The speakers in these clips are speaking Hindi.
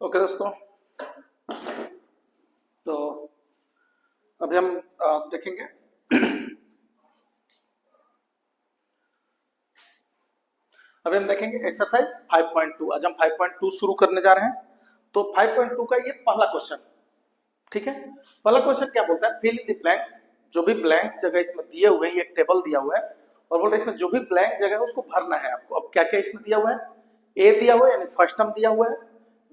ओके दोस्तों, तो अभी हम देखेंगे अभी हम देखेंगे एक्सरसाइज 5.2। आज हम 5.2 शुरू करने जा रहे हैं। तो 5.2 का ये पहला क्वेश्चन, ठीक है। पहला क्वेश्चन क्या बोलता है, फिल इन द ब्लैंक्स। जो भी ब्लैंक्स जगह इसमें दिए हुए हैं, ये एक टेबल दिया हुआ है और बोल रहे हैं इसमें जो भी ब्लैंक जगह है उसको भरना है आपको। अब क्या क्या इसमें दिया हुआ है, ए दिया हुआ है यानी फर्स्ट टर्म दिया हुआ है,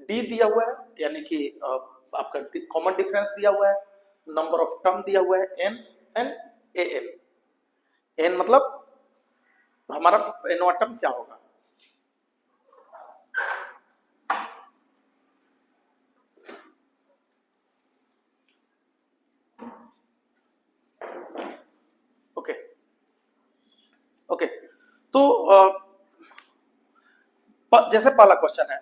डी दिया हुआ है यानी कि आपका कॉमन डिफरेंस दिया हुआ है, नंबर ऑफ टर्म दिया हुआ है n and a n. N मतलब हमारा एनवा टर्म क्या होगा। ओके ओके, तो जैसे पहला क्वेश्चन है,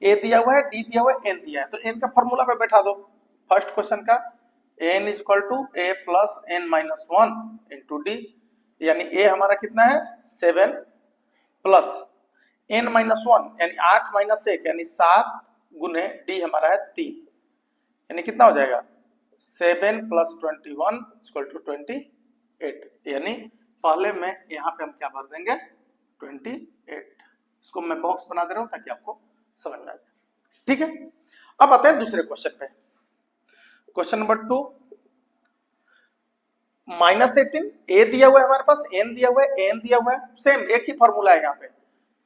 ए दिया हुआ है, डी दिया हुआ है, एन दिया है, तो एन का फॉर्मूला पे बैठा दो। फर्स्ट क्वेश्चन का n is equal to a plus n minus one into d, यानी ए हमारा कितना है 7 प्लस एन माइनस वन यानी 8 माइनस 1 यानी 7 गुने डी हमारा है 3, यानी कितना हो जाएगा 7 प्लस 21 इक्वल टू 28। यानी पहले में यहाँ पे हम क्या भर देंगे 28। इसको मैं बॉक्स बना दे रहा हूं ताकि आपको समझ में आ जाए, ठीक है। अब आते हैं दूसरे क्वेश्चन पे। क्वेश्चन नंबर 2, -18 ए दिया हुआ है हमारे पास, एन दिया हुआ है, एन दिया हुआ है, सेम एक ही फॉर्मूला है यहाँ पे,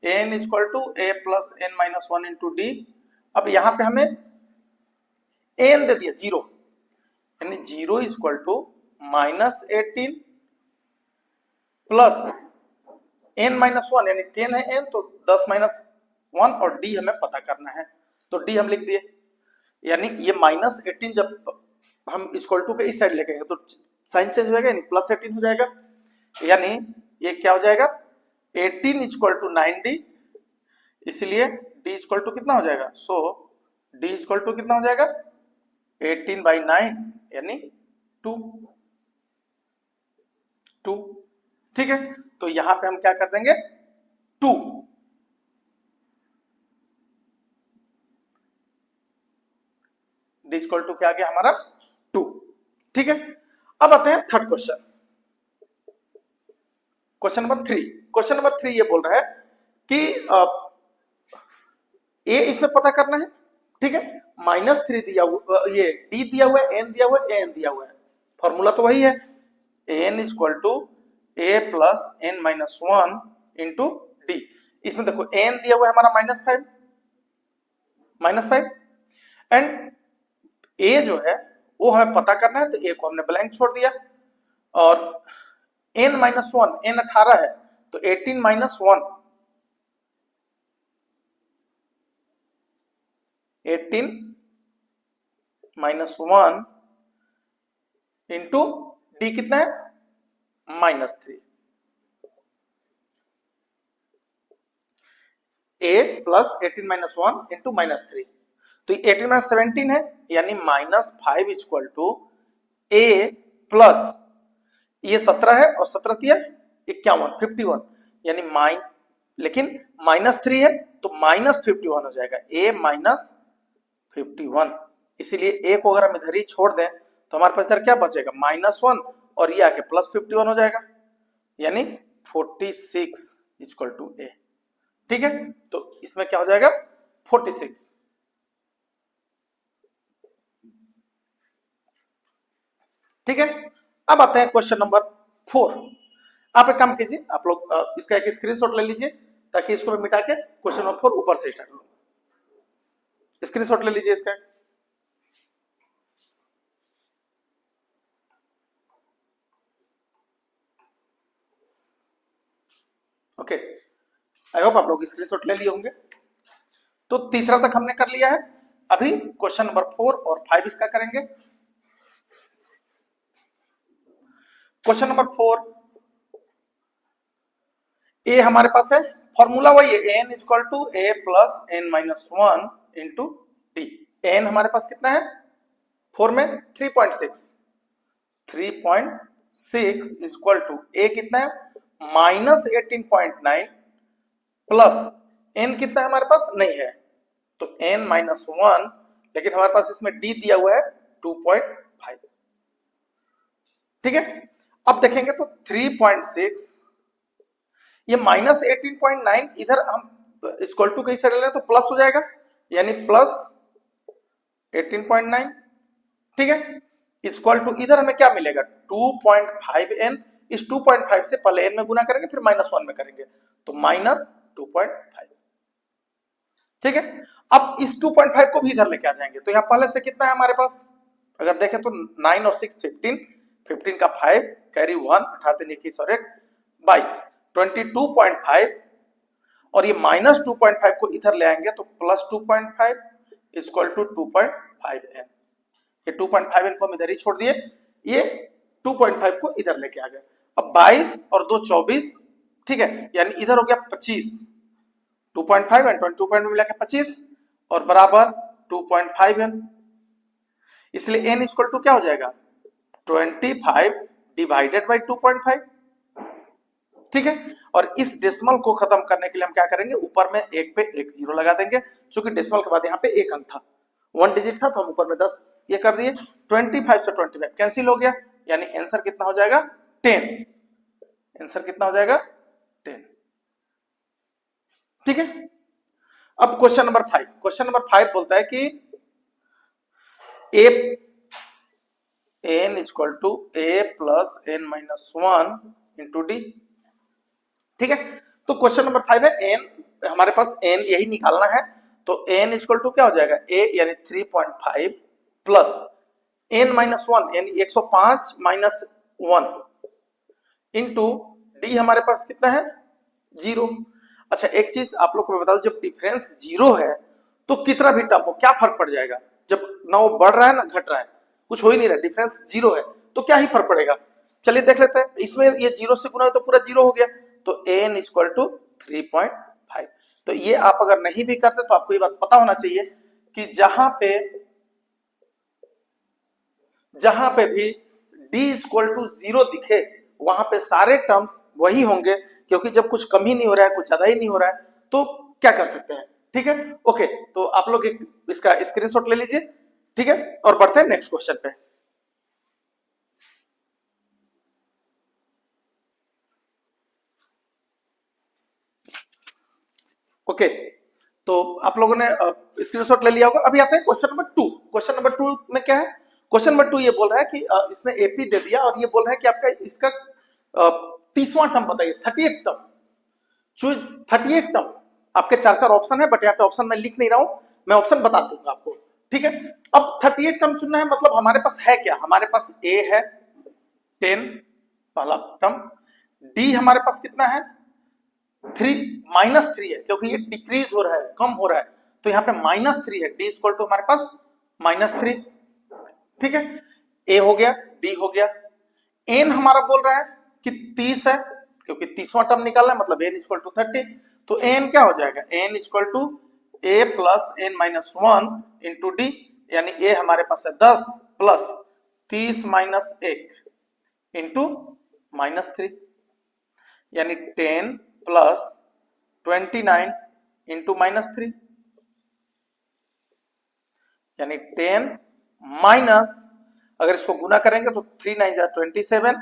n equal to a plus n minus one into d. अब यहाँ पे हमें एन दे दिया 0, यानी 0 equal to -18 plus n minus one यानी 10 है एन, तो 10 माइनस 1 और डी हमें पता करना है, तो डी हम लिख दिए। यानी ये -18 जब हम इक्वल टू के इस साइड लेके तो साइन चेंज हो जाएगा, यानी +18 हो जाएगा, यानी ये क्या हो जाएगा 18 इक्वल टू 9D, इसलिए D इक्वल टू कितना हो जाएगा, सो D इक्वल टू कितना हो जाएगा 18/9 यानी 2। ठीक है, तो यहां पे हम क्या कर देंगे 2, D इक्वल टू क्या आ गया हमारा 2, ठीक है। अब आते हैं third question, question number 3। Question number 3 ये बोल रहा है कि ए इसमें पता करना है, ठीक है। -3 दिया हुआ, ये डी दिया हुआ है, एन दिया हुआ है, एन दिया हुआ है, फॉर्मूला तो वही है, n equal to a plus n minus one into d. इसमें देखो एन दिया हुआ है हमारा -5 एंड ए जो है वो हमें पता करना है, तो ए को हमने ब्लैंक छोड़ दिया, और एन माइनस वन, एन 18 है तो 18 माइनस 1, 18 माइनस 1 इंटू डी कितना है -3। ए प्लस 18 माइनस 1 इंटू -3, तो 18 माइनस 17 है, यानी -5 इक्वल टू ए प्लस ये 17 है और 17 दिया 51 51, यानी लेकिन -3 है तो -51 हो जाएगा, a -51। इसीलिए a को अगर हम इधर ही छोड़ दें तो हमारे पास इधर क्या बचेगा -1 और ये आके +51 हो जाएगा, यानी 46 इक्वल टू a, ठीक है। तो इसमें क्या हो जाएगा 46, ठीक है। अब आते हैं क्वेश्चन नंबर 4। आप एक काम कीजिए, आप लोग इसका एक स्क्रीनशॉट ले लीजिए ताकि इसको मैं मिटा के क्वेश्चन नंबर 4 ऊपर से स्टार्ट करूंगा। स्क्रीनशॉट ले लीजिए इसका। ओके, आई होप आप लोग स्क्रीनशॉट ले लिए होंगे। तो तीसरा तक हमने कर लिया है, अभी क्वेश्चन नंबर 4 और 5 इसका करेंगे। क्वेश्चन नंबर 4, ए हमारे पास है, फॉर्मूला वही है, n equal to a plus n minus one into d. N हमारे पास कितना है 4 में 3.6 इक्वल टू ए कितना है -18.9 प्लस एन कितना है हमारे पास नहीं है, तो n माइनस 1, लेकिन हमारे पास इसमें d दिया हुआ है 2.5। ठीक है, अब देखेंगे तो 3.6, ये माइनस 18.9, इधर हम इक्वल टू कहीं से ले लें तो प्लस हो जाएगा, यानी प्लस 18.9। ठीक है, इक्वल टू इधर हमें क्या मिलेगा 2.5n, इस 2.5 से पहले n में गुना करेंगे फिर माइनस 1 में करेंगे तो माइनस 2.5। ठीक है, अब इस 2.5 को भी इधर लेके आ जाएंगे तो यहाँ पहले से कितना है हमारे पास, अगर देखें तो 9 और 6 15, 15 का 5 कैरी 1, 18 21 और 1 22, 22.5, और ये माइनस 2.5 को इधर ले आएंगे तो प्लस 2.5 इक्वल टू 2.5n। ये 2.5n को हम इधर ही छोड़ दिए, ये 2.5 को इधर लेके आ गए। अब 22 और 2 24, ठीक है, यानी इधर हो गया 25, 2.5 एंड 2.5 मिला के 25 और बराबर 2.5n, इसलिए n इक्वल टू क्या हो जाएगा 25 डिवाइडेड बाई 2.5। ठीक है, और इस डेसिमल को खत्म करने के लिए हम क्या करेंगे, ऊपर में एक पे एक जीरो लगा देंगे, क्योंकि डेसिमल के बाद यहाँ पे एक अंक था, 1 डिजिट था, तो हम ऊपर में 10 ये कर दिए। 25 से 25 कैंसिल हो गया, यानी आंसर कितना हो जाएगा 10। आंसर कितना हो जाएगा 10। ठीक है, अब क्वेश्चन नंबर 5। क्वेश्चन नंबर 5 बोलता है कि n equal to a plus n minus 1 into d. ठीक है, तो क्वेश्चन नंबर 5 है n, हमारे पास n यही निकालना है, तो n इक्वल टू क्या हो जाएगा a यानी 3.5 प्लस n माइनस 1 यानी 105 माइनस 1 इंटू डी हमारे पास कितना है 0। अच्छा, एक चीज आप लोग को मैं बता दूं, जब डिफरेंस 0 है तो कितना भी टर्म हो क्या फर्क पड़ जाएगा, जब ना वो बढ़ रहा है ना घट रहा है, कुछ हो ही नहीं रहा, डिफरेंस 0 है तो क्या ही फर्क पड़ेगा। चलिए देख लेते हैं, इसमें ये 0 से गुना हो तो पूरा 0 हो गया, तो n इक्वल टू 3.5। तो ये आप अगर नहीं भी करते तो आपको ये बात पता होना चाहिए कि जहां पे भी d इक्वल टू 0 दिखे वहां पे सारे टर्म्स वही होंगे, क्योंकि जब कुछ कम ही नहीं हो रहा है कुछ ज्यादा ही नहीं हो रहा है तो क्या कर सकते हैं। ठीक है, ओके, तो आप लोग एक इसका स्क्रीनशॉट ले लीजिए। ठीक है, और बढ़ते हैं नेक्स्ट क्वेश्चन पे। ओके, तो आप लोगों ने स्क्रीनशॉट ले लिया होगा। अभी आते हैं क्वेश्चन नंबर 2। क्वेश्चन नंबर 2 में क्या है, क्वेश्चन नंबर 2 ये बोल रहा है कि इसने एपी दे दिया और ये बोल रहा है कि आपका इसका 30वां टर्म बताइए, 38 टर्म, चूज 38 टर्म। आपके 4 ऑप्शन है, बट यहाँ पे ऑप्शन मैं लिख नहीं रहा हूं, मैं ऑप्शन बता दूंगा आपको। ठीक है, अब 38 टर्म चुनना है, मतलब हमारे पास है क्या, हमारे पास ए है 10 पहला टर्म, डी हमारे पास कितना है 3 माइनस 3 है, क्योंकि ये डिक्रीज हो रहा है कम हो रहा है, तो यहाँ पे -3 है, डी इक्वल टू हमारे पास -3। ठीक है, ए हो गया, डी हो गया। एन हमारा बोल रहा है कि 30 है, क्योंकि 30वां टर्म निकालना है, मतलब एन इक्वल टू 30, तो एन क्या हो जाएगा, n equal to a plus n minus 1 into d, यानी ए हमारे पास है 10 प्लस 30 माइनस 1 इंटू -3, यानी 10 प्लस 29 इंटू -3, यानी 10 माइनस, अगर इसको गुना करेंगे तो 3 9 जा 27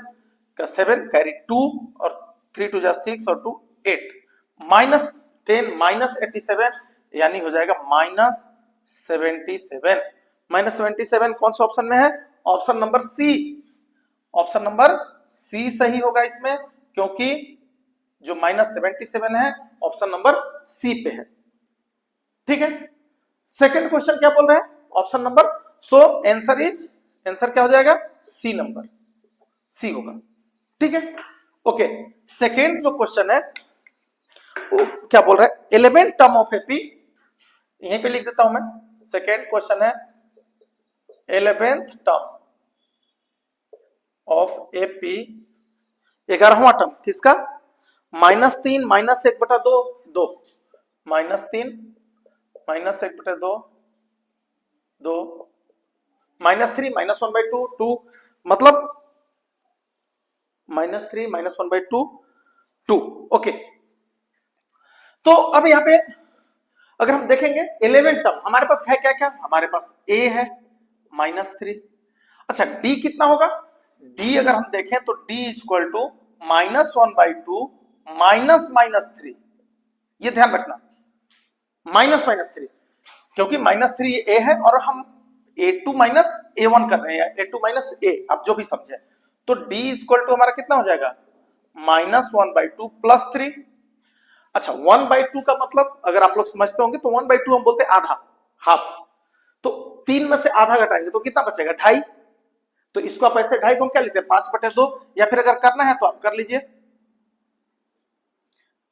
का 7 कैरी 2 और 3 2 जा 6 और 2 8 माइनस 10 माइनस 87, यानी हो जाएगा -77। -77 कौन सा ऑप्शन में है, option number C. Option number C सही होगा इसमें, क्योंकि जो -77 है ऑप्शन नंबर सी पे है। ठीक है, सेकंड क्वेश्चन क्या बोल रहे हैं, option number, so answer is, answer क्या हो जाएगा सी नंबर, सी होगा। ठीक है, ओके, सेकंड जो क्वेश्चन है वो क्या बोल रहा है, 11th टर्म ऑफ एपी, यहीं पे लिख देता हूं मैं, सेकंड क्वेश्चन है 11th टर्म ऑफ एपी, 11वां टर्म किसका, -3 माइनस 1/2 2, -3 माइनस 1/2 2, -3 -1/2 2, मतलब -3 -1/2 2। ओके, तो अब यहाँ पे अगर हम देखेंगे 11 टर्म हमारे पास है क्या क्या, हमारे पास a है -3। अच्छा d कितना होगा, d अगर हम देखें तो d इक्वल टू -1/2 -3। ये ध्यान रखना, -3, क्योंकि -3 ये a है और हम a2 -a1 कर रहे हैं, a2 -a, आप जो भी समझे। तो d इक्वल टू हमारा कितना हो जाएगा, -1/2 +3। अच्छा 1/2 का मतलब अगर आप लोग समझते होंगे तो 1/2 हम बोलते हैं आधा, हाफ। तो 3 में से आधा घटाएंगे तो कितना बचेगा, 2.5। तो इसको आप ऐसे 2.5 को हम क्या लेते हैं, 5/2, या फिर अगर करना है तो आप कर लीजिए।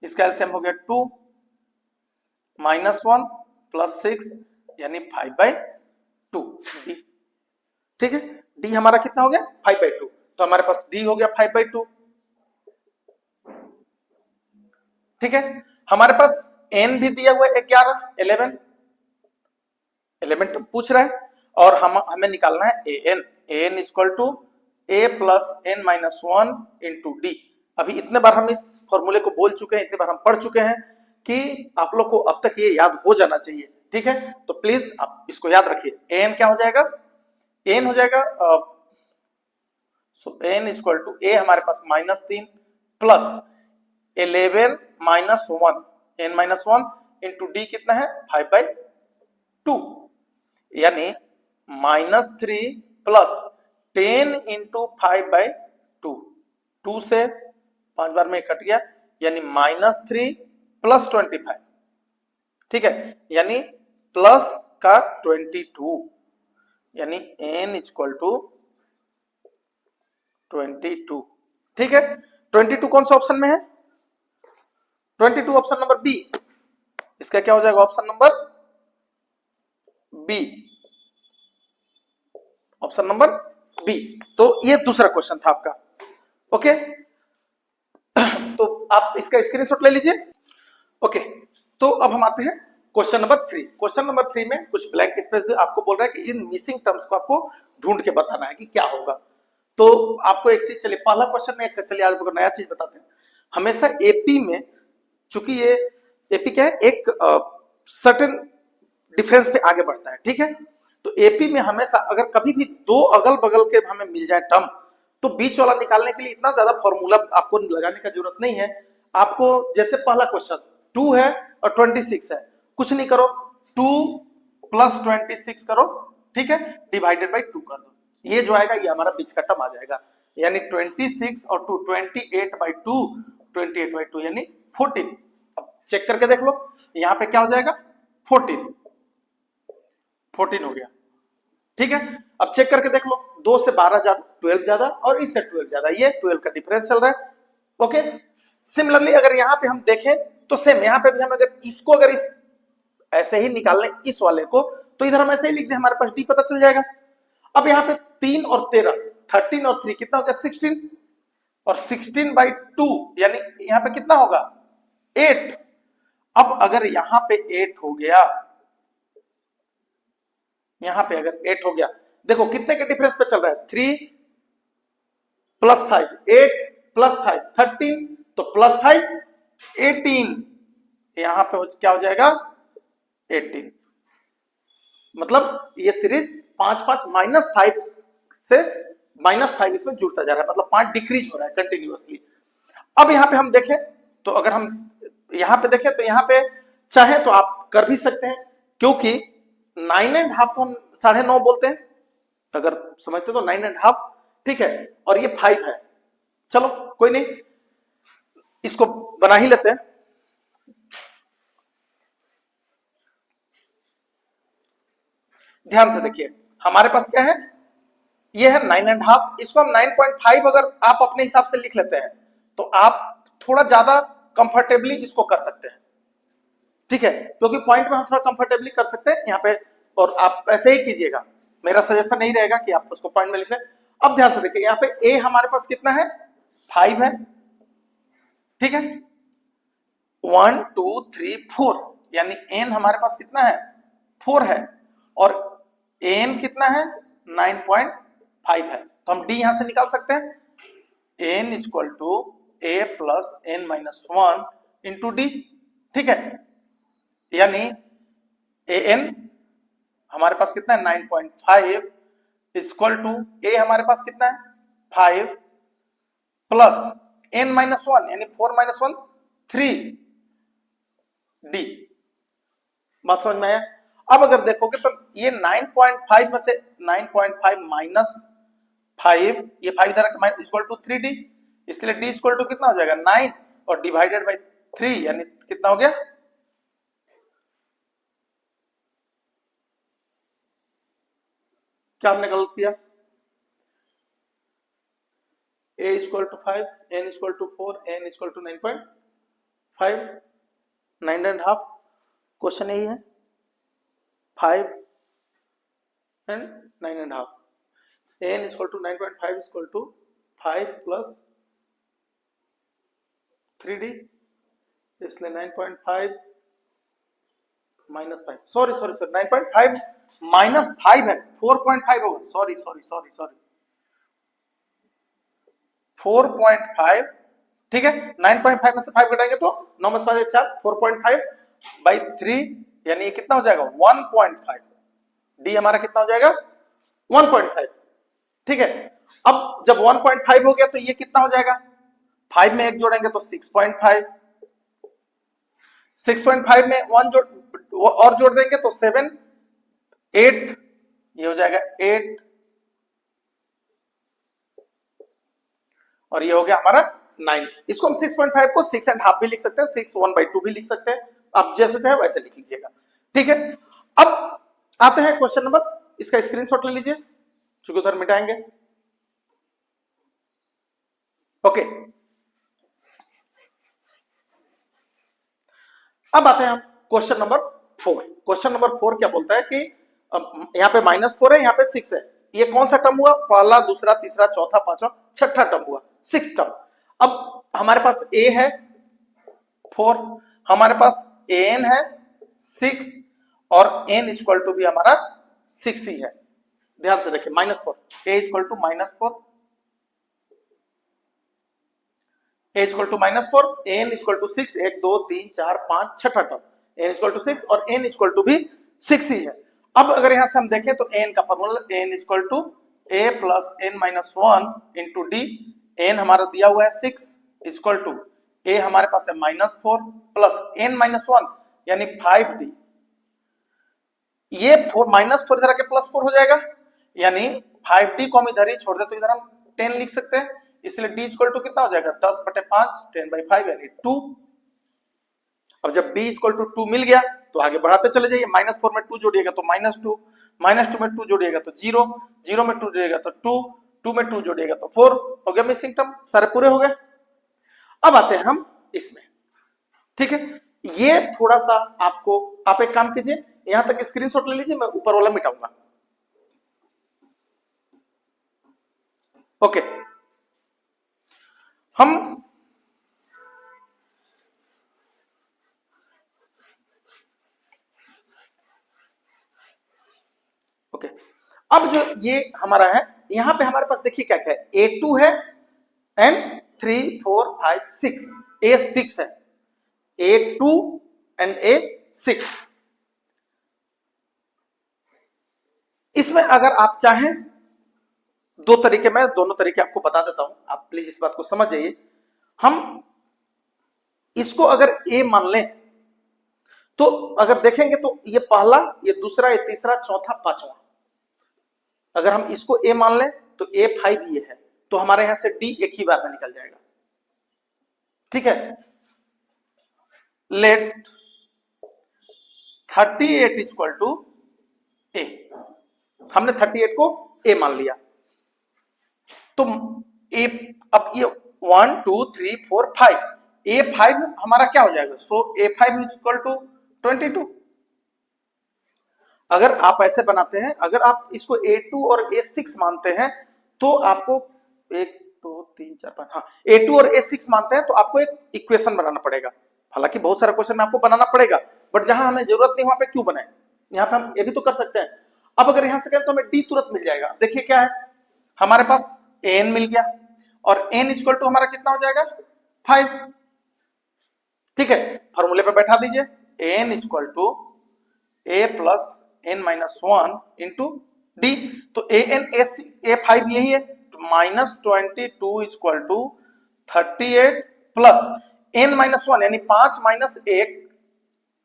इसका एलसीएम हो गया 2 -1 + 6 यानी 5/2 डी। ठीक है, डी हमारा कितना हो गया, 5/2। तो हमारे पास डी हो गया 5/2। ठीक है, हमारे पास एन भी दिया हुआ है 11, 11 तो पूछ रहा है, और हमें निकालना है n. N equal to a plus n minus 1 into d. अभी इतने बार हम इस फॉर्मूले को बोल चुके हैं, इतने बार हम पढ़ चुके हैं कि आप लोग को अब तक ये याद हो जाना चाहिए। ठीक है, तो प्लीज आप इसको याद रखिए। एन क्या हो जाएगा, एन हो जाएगा एन इक्वल टू ए हमारे पास -3 plus 11 minus 1 n minus 1 into d कितना है 5/2, यानी -3 प्लस 10 इंटू 5/2। 2 से 5 बार में कट गया, यानी -3 प्लस 25। ठीक है, यानी प्लस का 22, यानी n इक्वल टू 22। ठीक है, 22 कौन सा ऑप्शन में है, 22 ऑप्शन नंबर बी। इसका क्या हो जाएगा, option number B, option number B. तो ये दूसरा क्वेश्चन था आपका। ओके, तो आप इसका स्क्रीनशॉट ले लीजिए। ओके, तो अब हम आते हैं क्वेश्चन नंबर 3। क्वेश्चन नंबर 3 में कुछ ब्लैंक स्पेस आपको बोल रहा है कि इन मिसिंग टर्म्स को आपको ढूंढ के बताना है कि क्या होगा। तो आपको एक चीज, चलिए पहला क्वेश्चन में चलिए आज आपको नया चीज बताते हैं। हमेशा एपी में, चूंकि ये एपी क्या है, एक सर्टेन डिफरेंस पे आगे बढ़ता है। ठीक है, तो एपी में हमेशा अगर कभी भी दो अगल बगल के हमें मिल जाए टर्म, तो बीच वाला निकालने के लिए इतना ज्यादा फॉर्मूला आपको लगाने का जरूरत नहीं है। आपको जैसे पहला क्वेश्चन 2 है और 26 है, कुछ नहीं करो, 2 + 26 करो। ठीक है, डिवाइडेड बाई 2 कर दो, ये जो आएगा ये हमारा बीच का टर्म आ जाएगा, यानी 26 और 2 28/2, 28/2 यानी 14। अब चेक करके देख लो, यहां पे क्या हो जाएगा 14 हो गया। ठीक है, अब चेक करके देख लो, 2 से 12 ज्यादा, 12 ज्यादा, और इससे 12 ज्यादा, ये 12 का डिफरेंस चल रहा है। ओके, सिमिलरली अगर यहां पे हम देखें तो सेम यहां पे भी हम अगर इसको अगर इस ऐसे ही निकाल लें इस वाले को, तो इधर हम ऐसे ही लिख दें, हमारे पास डी पता चल जाएगा। अब यहाँ पे 3 और 13, 13 और 3 कितना हो गया 16, और 16/2 यानी यहाँ पे कितना होगा 8। अब अगर यहाँ पे 8 हो गया, यहां पे अगर 8 हो गया, देखो कितने के डिफरेंस पे चल रहा है, 3 + 5 8 + 5 13, तो +5 18, यहां पे क्या हो जाएगा 18। मतलब ये सीरीज 5 -5 से -5 इसमें जुड़ता जा रहा है, मतलब 5 डिक्रीज हो रहा है कंटिन्यूअसली। अब यहां पे हम देखें तो अगर हम यहां पे देखें तो यहां पे चाहे तो आप कर भी सकते हैं, क्योंकि 9.5 को हम 9.5 बोलते हैं, अगर समझते तो 9.5। ठीक है, और ये 5 है, चलो कोई नहीं, इसको बना ही लेते हैं। ध्यान से देखिए, हमारे पास क्या है, ये है 9.5, इसको हम 9.5 अगर आप अपने हिसाब से लिख लेते हैं तो आप थोड़ा ज्यादा कंफर्टेबली इसको कर सकते हैं। ठीक है, क्योंकि पॉइंट में हम थोड़ा कंफर्टेबली कर सकते हैं यहाँ पे, और आप ऐसे ही कीजिएगा, मेरा सजेशन नहीं रहेगा कि आप उसको पॉइंट में लिख लें। अब ध्यान से देखिए, यहाँ पे ए हमारे पास कितना है 5 है। ठीक है, 1 2 3 4, यानी एन हमारे पास कितना है 4 है, और एन कितना है 9.5 है, तो हम डी यहां से निकाल सकते हैं, n equal to a plus n minus 1 into d. ठीक है, यानी ए एन हमारे पास कितना है 9.5 इक्वल टू ए हमारे पास कितना है 5 प्लस n माइनस 1 यानी 4 माइनस 1 3 डी। बात समझ में आया? अब अगर देखोगे तो ये 9.5 में से 9.5 माइनस 5 ये 5 इधर इक्वल टू 3d, इसलिए d इक्वल टू कितना हो जाएगा 9 और डिवाइडेड बाय 3 यानी कितना हो गया क्या हमने गलत किया a equal to 5 n equal to 4 n equal to 9.5 9.5 question यही है 5 and 9.5 n equal to 9.5 equal to 5 plus 3d इसलिए 9.5 माइनस 5 सॉरी 9.5 माइनस 5 है 4.5 होगा सॉरी 4.5 ठीक है 9.5 में से 5 घटाएंगे तो 9 में से 5 4 4.5 बाई 3 यानी ये कितना हो जाएगा 1.5 डी हमारा कितना हो जाएगा 1.5 ठीक है। अब जब 1.5 हो गया तो ये कितना हो जाएगा 5 में 1 जोड़ेंगे तो 6.5 6.5 में 1 जोड़ देंगे तो 7 8 ये हो जाएगा 8 और ये हो गया हमारा 9। इसको हम 6.5 को 6.5 भी लिख सकते हैं 6 1/2 भी लिख सकते हैं आप जैसे चाहे वैसे लिख लीजिएगा ठीक है। अब आते हैं क्वेश्चन नंबर इसका स्क्रीनशॉट ले लीजिए चूंकि उधर मिटाएंगे ओके। अब आते हैं हम क्वेश्चन नंबर 4। क्वेश्चन नंबर 4 क्या बोलता है कि यहाँ पे -4 है यहाँ पे 6 है ये कौन सा टर्म हुआ पहला दूसरा तीसरा चौथा पांचवा छठा टर्म हुआ 6 टर्म। अब हमारे पास a है 4 हमारे पास an है 6 और n इक्वल टू भी हमारा 6 ही है ध्यान से देखिए -4 a equal to -4 a equal to -4 n equal to 6 1 2 3 4 5 छठा टर्म n इक्वल टू 6 और n इक्वल टू भी 6 ही है। अब अगर यहां से हम देखें तो n का formula n equal to a plus n minus 1 into d n हमारा दिया हुआ है 6 इक्वल टू a हमारे पास है -4 प्लस n माइनस 1 यानी 5d ये -4 इधर आके +4 हो जाएगा यानी 5d को हम इधर ही छोड़ दे तो इधर हम 10 लिख सकते हैं इसलिए d इक्वल टू कितना हो जाएगा 10/5 10/5 यानी 2। अब जब d इक्वल टू 2 मिल गया तो आगे बढ़ाते चले जाइए -4 में 2 जोड़िएगा तो -2 -2 में 2 जोड़िएगा तो 0 0 में 2 जोड़िएगा तो 2 2 में 2 जोड़िएगा तो 4 हो गया मिसिंग टर्म सारे पूरे हो गए। अब आते हैं हम इसमें ठीक है ये थोड़ा सा आपको आप एक काम कीजिए यहां तक स्क्रीनशॉट ले लीजिए मैं ऊपर वाला मिटाऊंगा ओके। हम ओके अब जो ये हमारा है यहां पे हमारे पास देखिए क्या क्या है A2 है एंड 3 4 5 6 A6 है A2 एंड A6। इसमें अगर आप चाहें दो तरीके मैं दोनों तरीके आपको बता देता हूं आप प्लीज इस बात को समझ जाइए। हम इसको अगर A मान लें तो अगर देखेंगे तो ये पहला ये दूसरा ये तीसरा चौथा पांचवा अगर हम इसको A मान लें तो A5 ये है तो हमारे यहां से D एक ही बार में निकल जाएगा ठीक है। लेट 38 इक्वल टू A हमने 38 को A मान लिया तो A अब ये 1 2 3 4 5 A5 हमारा क्या हो जाएगा सो A5 इक्वल टू 22। अगर आप ऐसे बनाते हैं अगर आप इसको A2 और A6 मानते हैं तो आपको 1 2 3 4 5 हाँ A2 और A6 मानते हैं तो आपको एक इक्वेशन बनाना पड़ेगा। हालांकि बहुत सारा क्वेश्चन आपको बनाना पड़ेगा बट जहां हमें जरूरत नहीं वहां पे क्यों बनाए यहाँ पे हम ये भी तो कर सकते हैं। अब अगर यहां से करें तो हमें D तुरंत मिल जाएगा देखिए क्या है हमारे पास an मिल गया और n इक्वल टू हमारा कितना हो जाएगा 5 ठीक है। फॉर्मूले पे बैठा दीजिए an equal to a plus n minus one into d. तो ए एन ए फाइव यही है, -22 equal to 38 plus n minus one यानी 5 माइनस 1,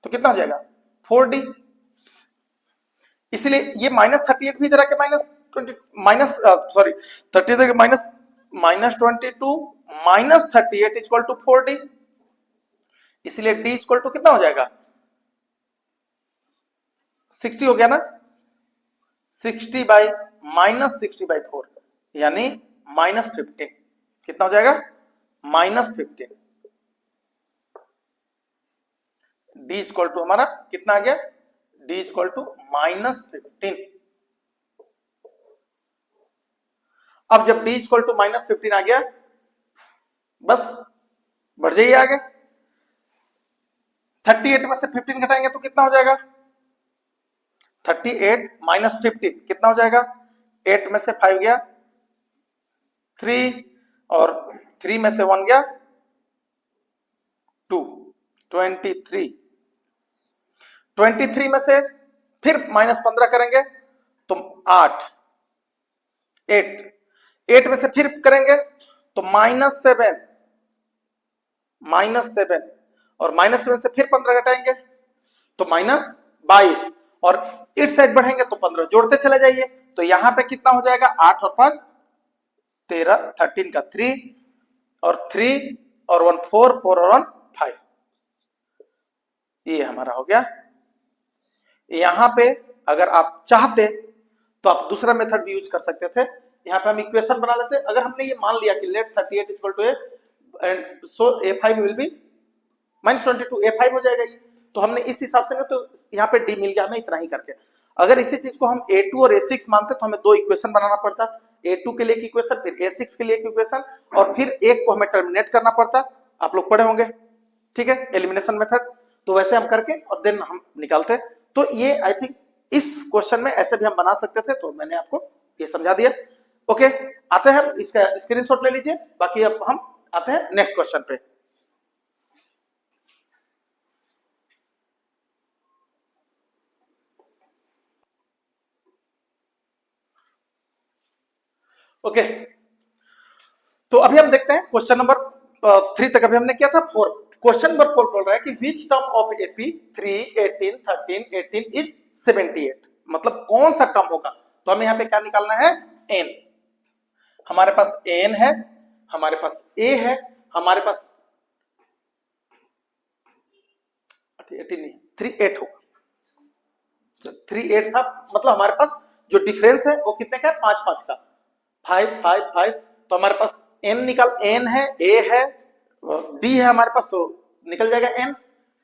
तो कितना हो जाएगा 4d। इसलिए ये -38 भी इधर आके -30 -22 -38 इक्वल टू 4d। इसलिए d इक्वल टू कितना हो जाएगा 60 हो गया ना, 60 बाई -60/4 यानी -15। कितना हो जाएगा -15। d इक्वल टू हमारा कितना आ गया, d इक्वल टू -15। अब जब d इक्वल टू -15 आ गया, बस बढ़ जाइए आगे। 38 में से 15 घटाएंगे तो कितना हो जाएगा 38 माइनस 15 कितना हो जाएगा, 8 में से 5 गया 3 और 3 में से 1 गया 2, 23 में से फिर -15 करेंगे तो 8 में से फिर करेंगे तो -7 और -7 से फिर 15 घटाएंगे तो -22 और इस साइड बढ़ेंगे तो 15 जोड़ते चले जाइए। तो यहां पे कितना हो जाएगा 8 और 5 13, 13 का 3 और 3 और 1 4 4 और 1 5, ये हमारा हो गया। यहां पे अगर आप चाहते तो आप दूसरा मेथड भी यूज कर सकते थे। यहां पे हम इक्वेशन बना लेते। अगर हमने ये मान लिया कि let 38 equal to a and so a5 will be -22, a5 हो जाएगा ये। तो हमने इस हिसाब से ना, तो यहाँ पे d मिल गया हमें इतना ही करके। अगर इसी चीज को हम a2 और a6 मानते तो हमें दो इक्वेशन बनाना पड़ता, a2 के लिए एक इक्वेशन फिर a6 के लिए एक इक्वेशन और फिर एक को हमें टर्मिनेट करना पड़ता। आप लोग पढ़े होंगे, ठीक है, एलिमिनेशन मेथड। तो वैसे हम करके और देन हम निकालते। तो ये आई थिंक इस क्वेश्चन में ऐसे भी हम बना सकते थे, तो मैंने आपको ये समझा दिया। ओके, आते हैं इसका स्क्रीनशॉट ले लीजिए। बाकी अब हम आते हैं नेक्स्ट क्वेश्चन पे। ओके, तो अभी हम देखते हैं क्वेश्चन नंबर 3 तक अभी हमने किया था। 4 क्वेश्चन नंबर 4 बोल रहा है कि which term of AP 3 18 13 18 is 78, मतलब कौन सा टर्म होगा। तो हमें यहाँ पे क्या निकालना है, n। हमारे पास n है, हमारे पास a है, हमारे पास 18 नहीं 38 होगा, 38 था। मतलब हमारे पास जो डिफरेंस है वो कितने का है, 5 5 का, 5 5 5। तो हमारे पास n निकल, n है, a है, b है हमारे पास, तो निकल जाएगा n।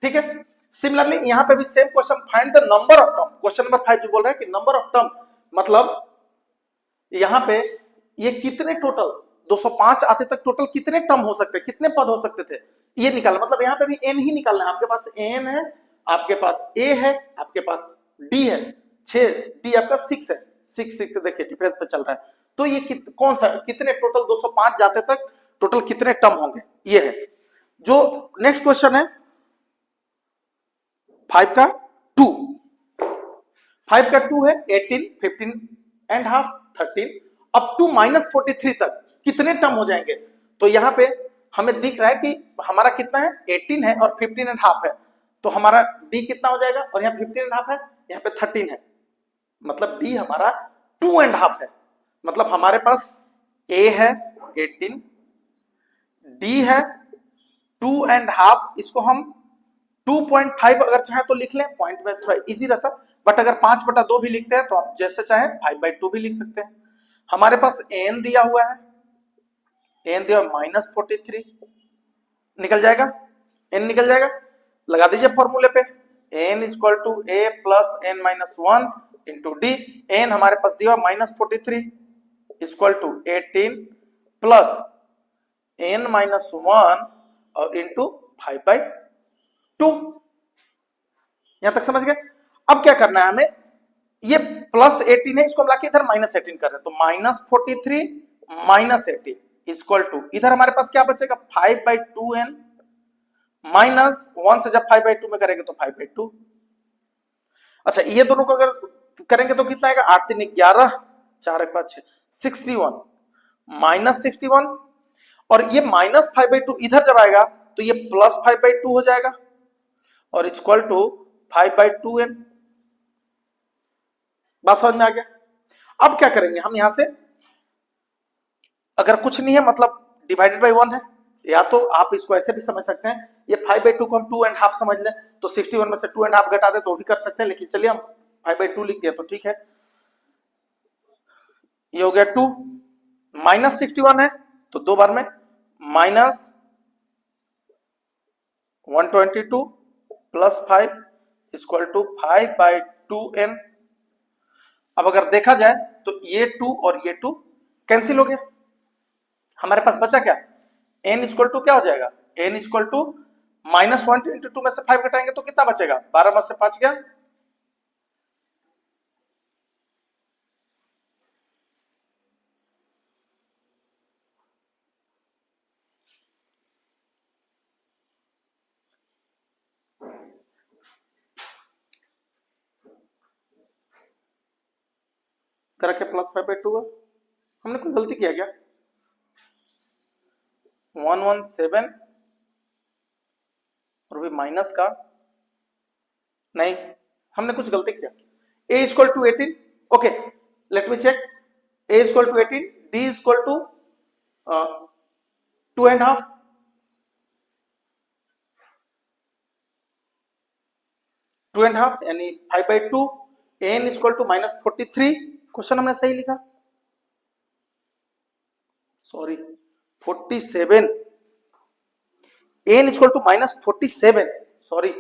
ठीक है। सिमिलरली यहाँ पे भी same question, find the number of term. Question number 5 जो बोल रहा है कि नंबर ऑफ टर्म, मतलब यहाँ पे ये कितने टोटल 205 आते तक टोटल कितने टर्म हो सकते, कितने पद हो सकते थे, ये निकालना। मतलब यहाँ पे भी n ही निकालना है। आपके पास n है, आपके पास a है, आपके पास d है 6, d आपका 6 है, 6 6 देखिए डिफरेंस पे चल रहा है। तो ये कौन सा, कितने टोटल 205 जाते तक टोटल कितने टर्म होंगे, ये है। जो नेक्स्ट क्वेश्चन है 5 का 2, 5 का 2 है 18 15 एंड हाफ 13 अप टू -43 तक कितने टर्म हो जाएंगे। तो यहाँ पे हमें दिख रहा है कि हमारा कितना है 18 है और 15 एंड हाफ है, तो हमारा d कितना हो जाएगा, और यहाँ 15 एंड हाफ है, यहाँ पे 13 है, मतलब d हमारा 2 एंड हाफ है। मतलब हमारे पास a है 18, d है 2 एंड हाफ, इसको हम 2.5 अगर चाहे तो लिख लें, पॉइंट में थोड़ा इजी रहता, बट अगर 5/2 भी लिखते हैं तो आप जैसे चाहे 5/2 भी लिख सकते हैं। हमारे पास n दिया हुआ है, n दिया -43 निकल जाएगा, n निकल जाएगा, लगा दीजिए फॉर्मूले पे, n equal to a plus n minus 1 into d. n हमारे पास दिया -43 equal to 18 plus n minus 1 और इंटू 5/2। यहां तक समझ गए। अब क्या करना है हमें, ये प्लस 18 है, इसको हम लाके इधर -18 कर रहे हैं, तो -43 -18 इक्वल टू, इधर हमारे पास क्या बचेगा 5/2n -1 से जब 5/2 में करेंगे तो 5/2। अच्छा ये दोनों को अगर करेंगे तो कितना आएगा, 8 3 11, 4 1 5 6, 61 माइनस 61, और ये माइनस 5/2 इधर जब आएगा तो ये प्लस 5/2 हो जाएगा और इक्वल टू 5/2n। बात समझ में आ गया। अब क्या करेंगे हम यहां से, अगर कुछ नहीं है मतलब डिवाइडेड बाई 1 है, या तो आप इसको ऐसे भी समझ सकते हैं, ये 5/2 को हम 2.5 समझ लें तो 61 में से 2.5 घटा दे तो भी कर सकते हैं, लेकिन चलिए हम 5/2 लिख दिया तो ठीक है। ये हो गया 2, माइनस 61 है तो दो बार में minus 122 plus 5 equal to 5/2n। अब अगर देखा जाए तो ये 2 और ये 2 कैंसिल हो गया, हमारे पास बचा क्या, n इक्वल टू क्या हो जाएगा, n equal to minus 1 into 2 में से 5 घटाएंगे तो कितना बचेगा, 12 में से 5 गया, तरह के प्लस 5/2 है। हमने कोई गलती किया क्या, 117 और भी माइनस का नहीं, हमने कुछ गलती किया। a equal to 18, okay let me check, a equal to 18, d equal to 2.5, यानी 5/2, n equal to minus 43, question हमने सही लिखा, sorry 47, n equal to minus 47, sorry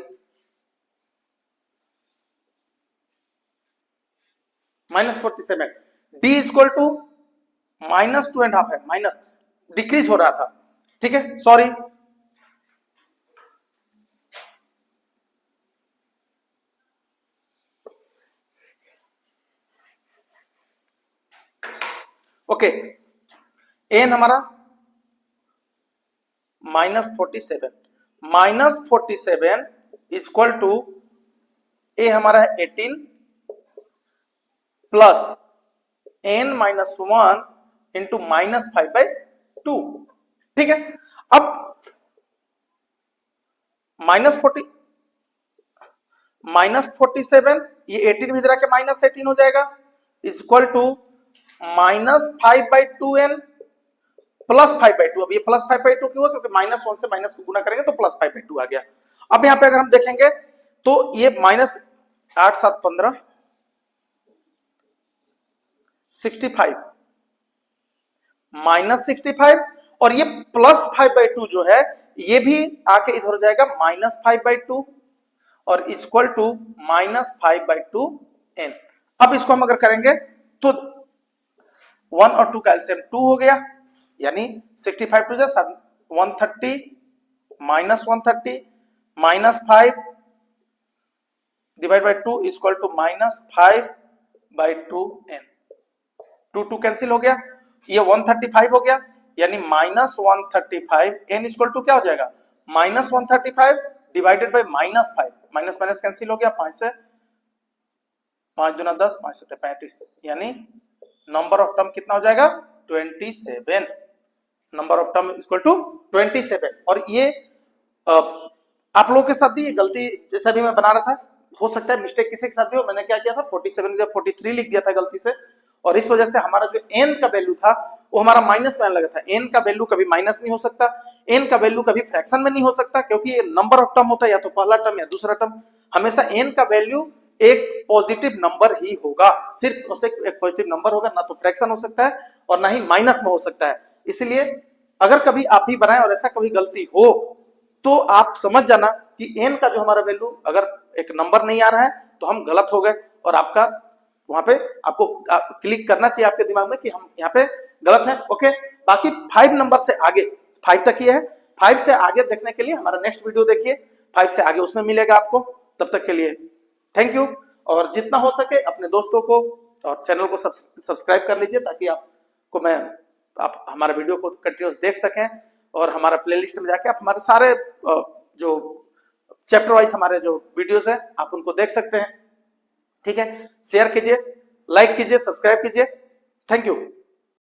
minus 47, d equal to minus 2.5 है, माइनस डिक्रीज हो रहा था, ठीक है सॉरी। ओके एन हमारा -47, -47 इक्वल टू ए हमारा है 18 प्लस n -1 इंटू -5/2, ठीक है। अब -47 ये 18 भी इधर आके -18 हो जाएगा इक्वल टू -5/2n प्लस 5/2। अब ये प्लस 5/2 क्यों हुआ, क्योंकि -1 से माइनस को गुना करेंगे तो प्लस 5/2 आ गया। अब यहाँ पे अगर हम देखेंगे तो ये -8 7 15 65 -65 और ये प्लस 5/2 जो है ये भी आके इधर हो जाएगा -5/2 और इक्वल टू -5/2n। अब इसको हम अगर करेंगे तो 1 और 2 का एलसीएम 2 हो गया, यानी 65 two 130 -130 -5 divide by 2 equal to -5/2n। 2 2 cancel हो गया, ये 135 हो गया, यानी -135 n इक्वल टू क्या हो जाएगा, -135 divided by -5, minus minus cancel हो गया, 5 से 5 दूना 10, 5 7 35, यानी नंबर ऑफ टर्म कितना हो जाएगा 27, number of term equal to 27। और ये आप लोगों के साथ भी ये गलती जैसा भी मैं बना रहा था, हो सकता है मिस्टेक किसी के साथ भी हो, मैंने क्या किया था 47 की जगह 43 लिख दिया था गलती से, और इस वजह से हमारा जो n का वैल्यू था वो हमारा माइनस में लगा था। n का वैल्यू कभी माइनस नहीं हो सकता, n का वैल्यू कभी फ्रैक्शन में नहीं हो सकता, क्योंकि ये नंबर ऑफ टर्म होता है, या तो पहला टर्म या दूसरा टर्म, हमेशा n का वैल्यू एक पॉजिटिव नंबर ही होगा, सिर्फ उसे एक पॉजिटिव नंबर होगा, ना तो फ्रैक्शन हो सकता है और ना ही माइनस में हो सकता है। इसलिए अगर कभी आप भी बनाए और ऐसा कभी गलती हो तो आप समझ जाना कि n का जो हमारा वैल्यू अगर एक नंबर नहीं आ रहा है तो हम गलत हो गए, और आपका वहां पे आपको क्लिक करना चाहिए आपके दिमाग में कि हम यहाँ पे गलत है। ओके, बाकी 5 नंबर से आगे, 5 तक ही है, 5 से आगे देखने के लिए हमारा नेक्स्ट वीडियो देखिए, 5 से आगे उसमें मिलेगा आपको। तब तक के लिए थैंक यू, और जितना हो सके अपने दोस्तों को और चैनल को सब्सक्राइब कर लीजिए, ताकि आपको आप हमारे वीडियो को कंटिन्यूस देख सकें, और हमारा प्लेलिस्ट में जाके आप हमारे सारे जो चैप्टर वाइज हमारे जो वीडियोस हैं आप उनको देख सकते हैं। ठीक है, शेयर कीजिए, लाइक कीजिए, सब्सक्राइब कीजिए। Thank you.